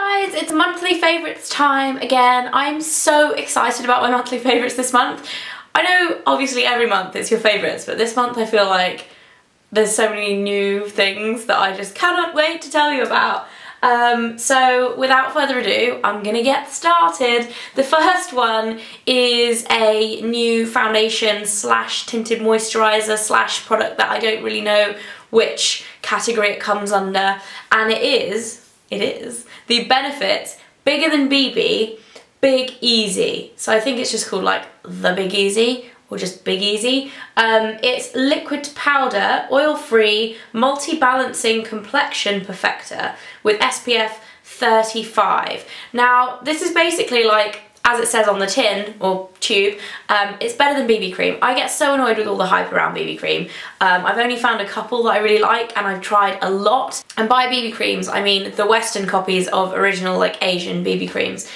Hi guys, it's monthly favourites time again. I'm so excited about my monthly favourites this month. I know obviously every month it's your favourites, but this month I feel like there's so many new things that I just cannot wait to tell you about. So without further ado, I'm gonna get started. The first one is a new foundation slash tinted moisturiser slash product that I don't really know which category it comes under, and it is the Benefit Bigger Than BB Big Easy. So I think it's just called like the Big Easy or just Big Easy. It's liquid to powder, oil-free, multi-balancing complexion perfector with SPF 35. Now this is basically like, as it says on the tin or tube, it's better than BB cream. I get so annoyed with all the hype around BB cream. I've only found a couple that I really like and I've tried a lot. And by BB creams, I mean the Western copies of original like Asian BB creams.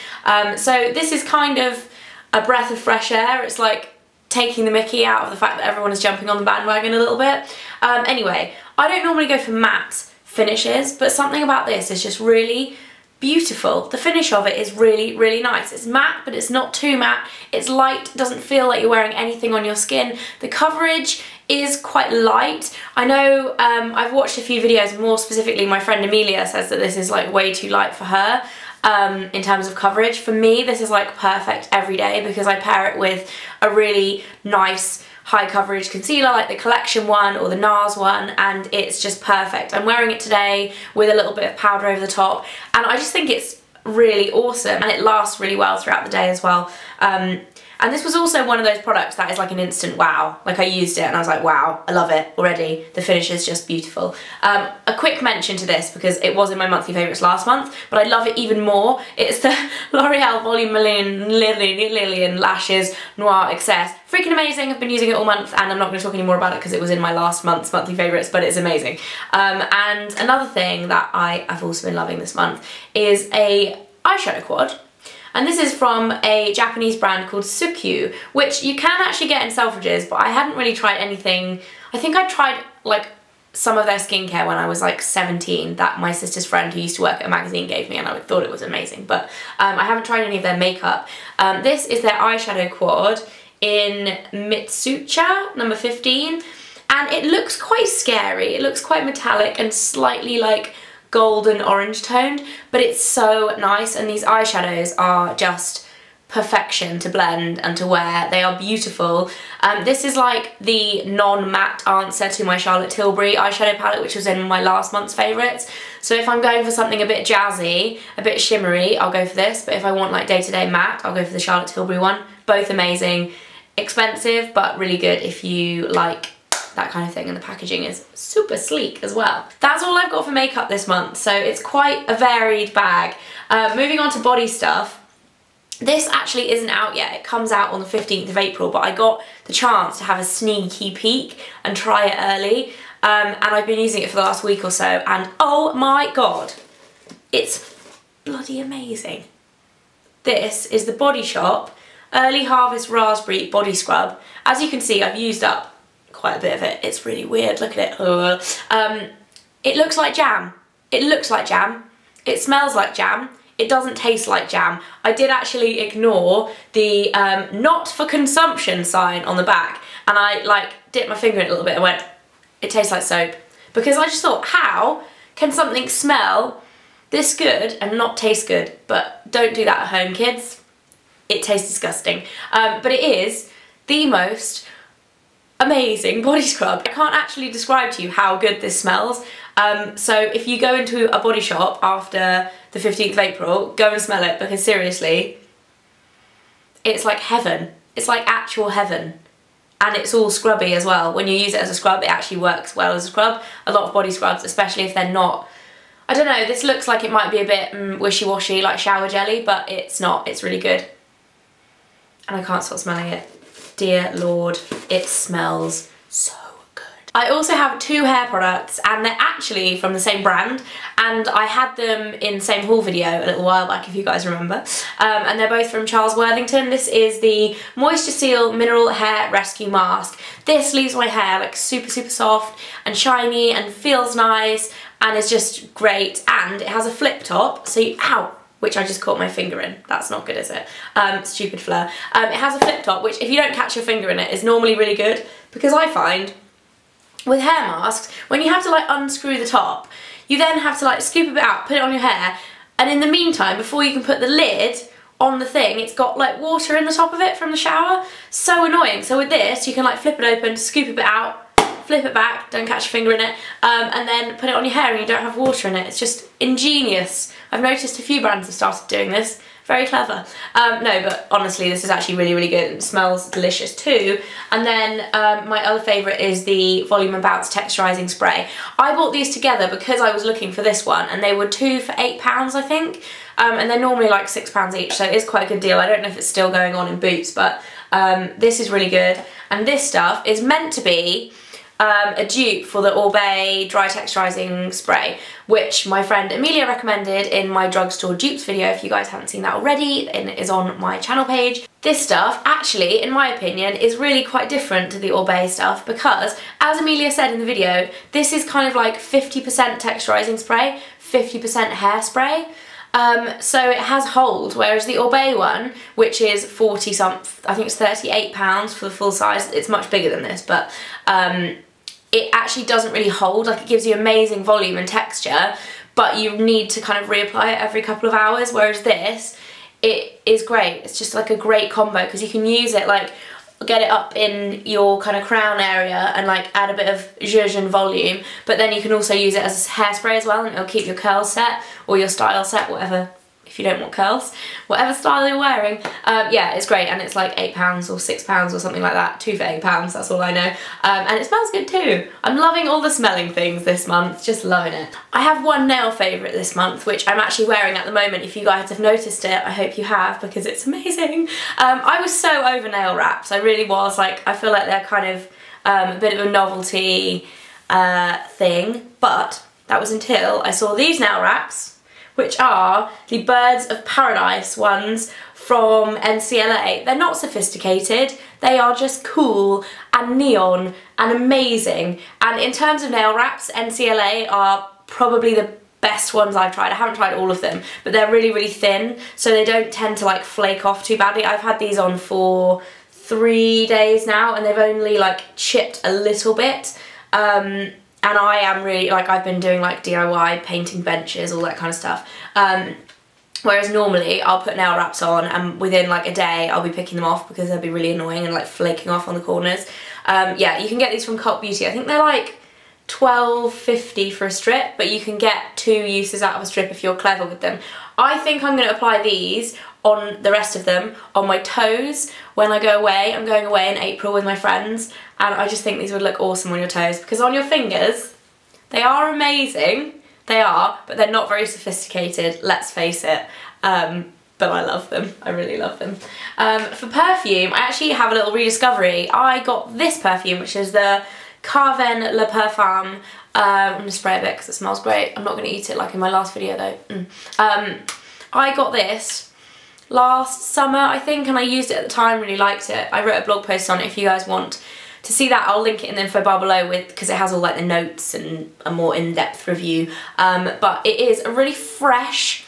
So this is kind of a breath of fresh air. It's like taking the mickey out of the fact that everyone is jumping on the bandwagon a little bit. Anyway, I don't normally go for matte finishes, but something about this is just really beautiful. The finish of it is really, really nice. It's matte, but it's not too matte. It's light, doesn't feel like you're wearing anything on your skin. The coverage is quite light. I know I've watched a few videos, more specifically my friend Amelia says that this is like way too light for her in terms of coverage. For me, this is like perfect every day because I pair it with a really nice high coverage concealer like the Collection one or the NARS one, and it's just perfect. I'm wearing it today with a little bit of powder over the top and I just think it's really awesome, and it lasts really well throughout the day as well. And this was also one of those products that is like an instant wow. Like I used it and I was like, wow, I love it already. The finish is just beautiful. A quick mention to this because it was in my monthly favourites last month, but I love it even more. It's the L'Oreal Volume Lillian Lashes Noir Excess. Freaking amazing. I've been using it all month and I'm not going to talk any more about it because it was in my last month's monthly favourites, but it's amazing. And another thing that I've also been loving this month is a eyeshadow quad. And this is from a Japanese brand called Sukyu, which you can actually get in Selfridges, but I hadn't really tried anything. I think I tried like some of their skincare when I was like 17 that my sister's friend who used to work at a magazine gave me, and I thought it was amazing, but I haven't tried any of their makeup. This is their eyeshadow quad in Mitsucha, number 15, and it looks quite scary. It looks quite metallic and slightly like golden orange toned, but it's so nice, and these eyeshadows are just perfection to blend and to wear. They are beautiful. This is like the non-matte answer to my Charlotte Tilbury eyeshadow palette, which was in my last month's favourites. So if I'm going for something a bit jazzy, a bit shimmery, I'll go for this, but if I want like day-to-day matte, I'll go for the Charlotte Tilbury one. Both amazing. Expensive, but really good if you like that kind of thing, and the packaging is super sleek as well. That's all I've got for makeup this month, so it's quite a varied bag. Moving on to body stuff. This actually isn't out yet. It comes out on the 15th of April, but I got the chance to have a sneaky peek and try it early, and I've been using it for the last week or so, and oh my god, it's bloody amazing. This is the Body Shop Early Harvest Raspberry Body Scrub. As you can see, I've used up quite a bit of it. It's really weird, look at it. It looks like jam. It looks like jam. It smells like jam. It doesn't taste like jam. I did actually ignore the not for consumption sign on the back, and I like dipped my finger in it a little bit and went, it tastes like soap. Because I just thought, how can something smell this good and not taste good? But don't do that at home, kids. It tastes disgusting. But it is the most amazing body scrub. I can't actually describe to you how good this smells. So if you go into a Body Shop after the 15th of April, go and smell it, because seriously, it's like heaven. It's like actual heaven. And it's all scrubby as well. When you use it as a scrub, it actually works well as a scrub. A lot of body scrubs, especially if they're not, I don't know, this looks like it might be a bit wishy-washy, like shower jelly, but it's not. It's really good. And I can't stop smelling it. Dear Lord, it smells so good. I also have two hair products, and they're actually from the same brand, and I had them in the same haul video a little while back, if you guys remember. And they're both from Charles Worthington. This is the Moisture Seal Mineral Hair Rescue Mask. This leaves my hair like super, super soft and shiny and feels nice and is just great, and it has a flip top, so you, ow, which I just caught my finger in. That's not good, is it? Stupid Fleur. It has a flip top, which if you don't catch your finger in it is normally really good, because I find with hair masks, when you have to like unscrew the top, you then have to like scoop a bit out, put it on your hair, and in the meantime, before you can put the lid on the thing, it's got like water in the top of it from the shower. So annoying. So with this, you can like flip it open, scoop a bit out, flip it back, don't catch your finger in it, and then put it on your hair and you don't have water in it. It's just ingenious. I've noticed a few brands have started doing this. Very clever. No, but honestly, this is actually really, really good. It smells delicious too. And then my other favourite is the Volume and Bounce Texturising Spray. I bought these together because I was looking for this one, and they were 2 for £8, I think. And they're normally like £6 each, so it is quite a good deal. I don't know if it's still going on in Boots, but this is really good. And this stuff is meant to be a dupe for the Orbay Dry Texturising Spray, which my friend Amelia recommended in my drugstore dupes video. If you guys haven't seen that already, it is on my channel page. This stuff, actually, in my opinion, is really quite different to the Orbay stuff because, as Amelia said in the video, this is kind of like 50% texturising spray, 50% hairspray. So it has hold, whereas the Orbay one, which is 40 something, I think it's £38 for the full size, it's much bigger than this, but it actually doesn't really hold. Like, it gives you amazing volume and texture, but you need to kind of reapply it every couple of hours, whereas this, it is great. It's just like a great combo because you can use it like, get it up in your kind of crown area and like add a bit of zhuzh and volume, but then you can also use it as hairspray as well, and it'll keep your curls set or your style set, whatever, if you don't want curls, whatever style you're wearing. Yeah, it's great, and it's like £8 or £6 or something like that, 2 for £8, that's all I know. And it smells good too. I'm loving all the smelling things this month, just loving it. I have one nail favourite this month, which I'm actually wearing at the moment. If you guys have noticed it, I hope you have, because it's amazing. I was so over nail wraps, I really was. Like, I feel like they're kind of a bit of a novelty thing, but that was until I saw these nail wraps, which are the Birds of Paradise ones from NCLA. They're not sophisticated, they are just cool and neon and amazing. And in terms of nail wraps, NCLA are probably the best ones I've tried. I haven't tried all of them, but they're really, really thin, so they don't tend to like flake off too badly. I've had these on for 3 days now, and they've only like chipped a little bit. And I am really, like, I've been doing like DIY, painting benches, all that kind of stuff. Whereas normally I'll put nail wraps on and within like a day I'll be picking them off because they'll be really annoying and like flaking off on the corners. Yeah, you can get these from Cult Beauty. I think they're like £12.50 for a strip, but you can get 2 uses out of a strip if you're clever with them. I think I'm going to apply these on the rest of them on my toes when I go away. I'm going away in April with my friends, and I just think these would look awesome on your toes, because on your fingers they are amazing, they are, but they're not very sophisticated, let's face it. But I love them, I really love them. For perfume, I actually have a little rediscovery. I got this perfume, which is the Carven Le Perfume. I'm going to spray a bit because it smells great. I'm not going to eat it like in my last video though. I got this last summer, I think, and I used it at the time, really liked it. I wrote a blog post on it. If you guys want to see that, I'll link it in the info bar below, because it has all like the notes and a more in-depth review. But it is a really fresh,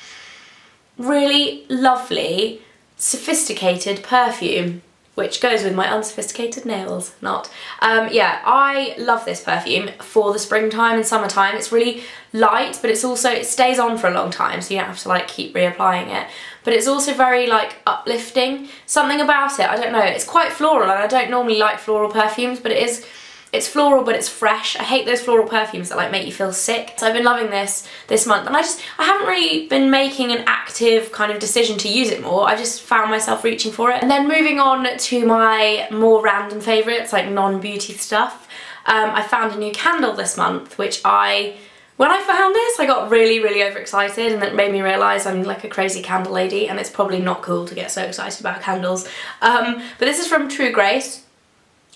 really lovely, sophisticated perfume, which goes with my unsophisticated nails, not. Yeah, I love this perfume for the springtime and summertime. It's really light, but it's also, it stays on for a long time, so you don't have to like keep reapplying it. But it's also very like uplifting. Something about it, I don't know, it's quite floral, and I don't normally like floral perfumes, but it's floral, but it's fresh. I hate those floral perfumes that like make you feel sick. So I've been loving this month, and I haven't really been making an active kind of decision to use it more. I just found myself reaching for it. And then moving on to my more random favourites, like non-beauty stuff. I found a new candle this month, which when I found this, I got really, really overexcited, and it made me realise I'm like a crazy candle lady, and it's probably not cool to get so excited about candles. But this is from True Grace,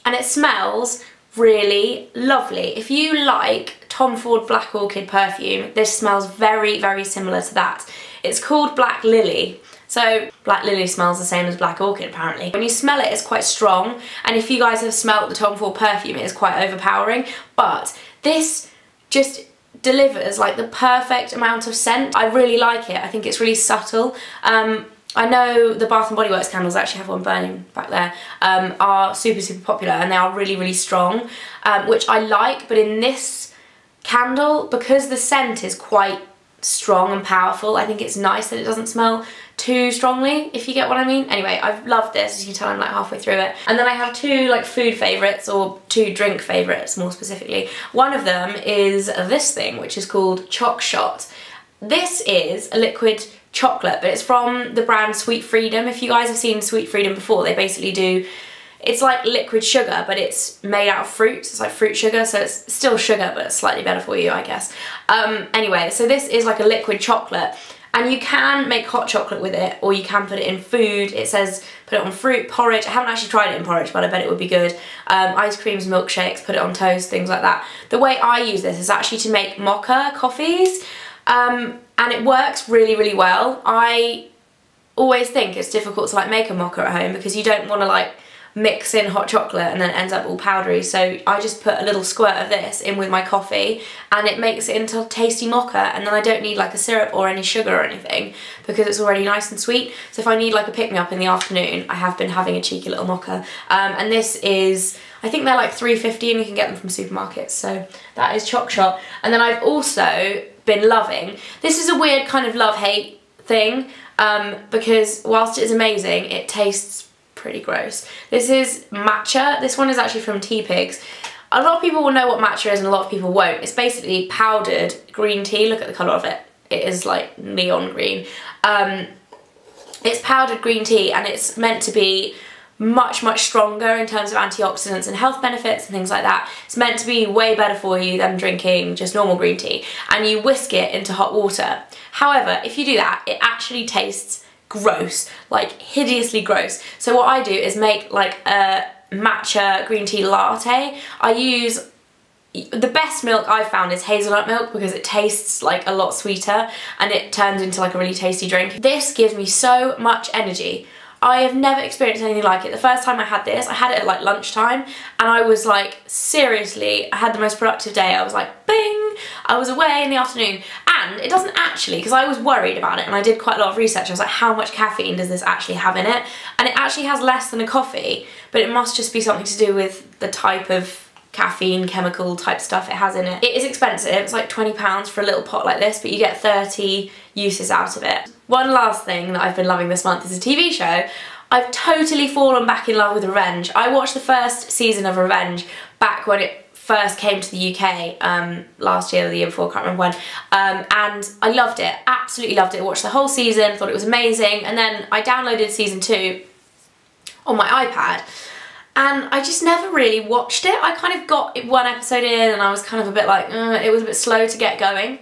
and it smells really lovely. If you like Tom Ford Black Orchid perfume, this smells very, very similar to that. It's called Black Lily. So Black Lily smells the same as Black Orchid apparently. When you smell it, it's quite strong, and if you guys have smelt the Tom Ford perfume, it is quite overpowering, but this just delivers like the perfect amount of scent. I really like it. I think it's really subtle. I know the Bath & Body Works candles, I actually have one burning back there, are super, super popular, and they are really, really strong, which I like, but in this candle, because the scent is quite strong and powerful, I think it's nice that it doesn't smell too strongly, if you get what I mean. Anyway, I've loved this. As you can tell, I'm like halfway through it. And then I have two like food favourites, or two drink favourites more specifically. One of them is this thing, which is called Choc Shot. This is a liquid chocolate, but it's from the brand Sweet Freedom. If you guys have seen Sweet Freedom before, they basically do, it's like liquid sugar, but it's made out of fruits. It's like fruit sugar, so it's still sugar, but it's slightly better for you, I guess. Anyway, so this is like a liquid chocolate, and you can make hot chocolate with it, or you can put it in food. It says put it on fruit, porridge. I haven't actually tried it in porridge, but I bet it would be good. Ice creams, milkshakes, put it on toast, things like that. The way I use this is actually to make mocha coffees, and it works really, really well. I always think it's difficult to like make a mocha at home because you don't want to like mix in hot chocolate and then it ends up all powdery, so I just put a little squirt of this in with my coffee and it makes it into tasty mocha, and then I don't need like a syrup or any sugar or anything because it's already nice and sweet. So if I need like a pick-me-up in the afternoon, I have been having a cheeky little mocha, and this is, I think they're like $3.50 and you can get them from supermarkets, so that is Choc Shot. And then I've also been loving, this is a weird kind of love-hate thing, because whilst it is amazing, it tastes pretty gross. This is matcha. This one is actually from Tea Pigs. A lot of people will know what matcha is and a lot of people won't. It's basically powdered green tea. Look at the colour of it. It is like neon green. It's powdered green tea, and it's meant to be much, much stronger in terms of antioxidants and health benefits and things like that. It's meant to be way better for you than drinking just normal green tea, and you whisk it into hot water. However, if you do that, it actually tastes gross, like hideously gross. So what I do is make like a matcha green tea latte. I use, the best milk I've found is hazelnut milk because it tastes like a lot sweeter and it turns into like a really tasty drink. This gives me so much energy. I have never experienced anything like it. The first time I had this, I had it at like lunchtime, and I was like, seriously, I had the most productive day. I was like, bing, I was away in the afternoon. And it doesn't actually, because I was worried about it and I did quite a lot of research. I was like, how much caffeine does this actually have in it? And it actually has less than a coffee, but it must just be something to do with the type of caffeine, chemical type stuff it has in it. It is expensive, it's like £20 for a little pot like this, but you get 30 uses out of it. One last thing that I've been loving this month is a TV show. I've totally fallen back in love with Revenge. I watched the first season of Revenge back when it first came to the UK last year or the year before, I can't remember when, and I loved it, absolutely loved it. I watched the whole season, thought it was amazing, and then I downloaded season 2 on my iPad, and I just never really watched it. I kind of got one episode in and I was kind of a bit like, it was a bit slow to get going.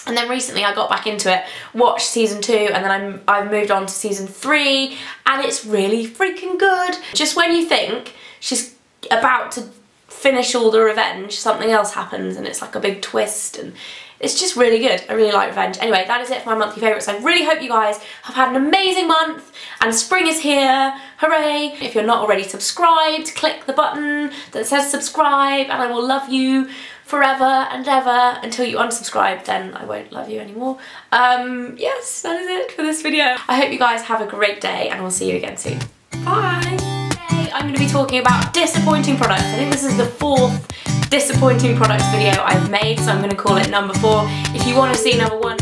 And then recently I got back into it, watched season 2, and then I've moved on to season 3, and it's really freaking good. Just when you think she's about to finish all the revenge, something else happens and it's like a big twist, and it's just really good. I really like Revenge. Anyway, that is it for my monthly favourites. I really hope you guys have had an amazing month, and spring is here. Hooray! If you're not already subscribed, click the button that says subscribe, and I will love you forever and ever until you unsubscribe. Then I won't love you anymore. Yes, that is it for this video. I hope you guys have a great day, and we'll see you again soon. Bye! Today I'm going to be talking about disappointing products. I think this is the 4th disappointing products video I've made, so I'm going to call it number 4. If you want to see number 1,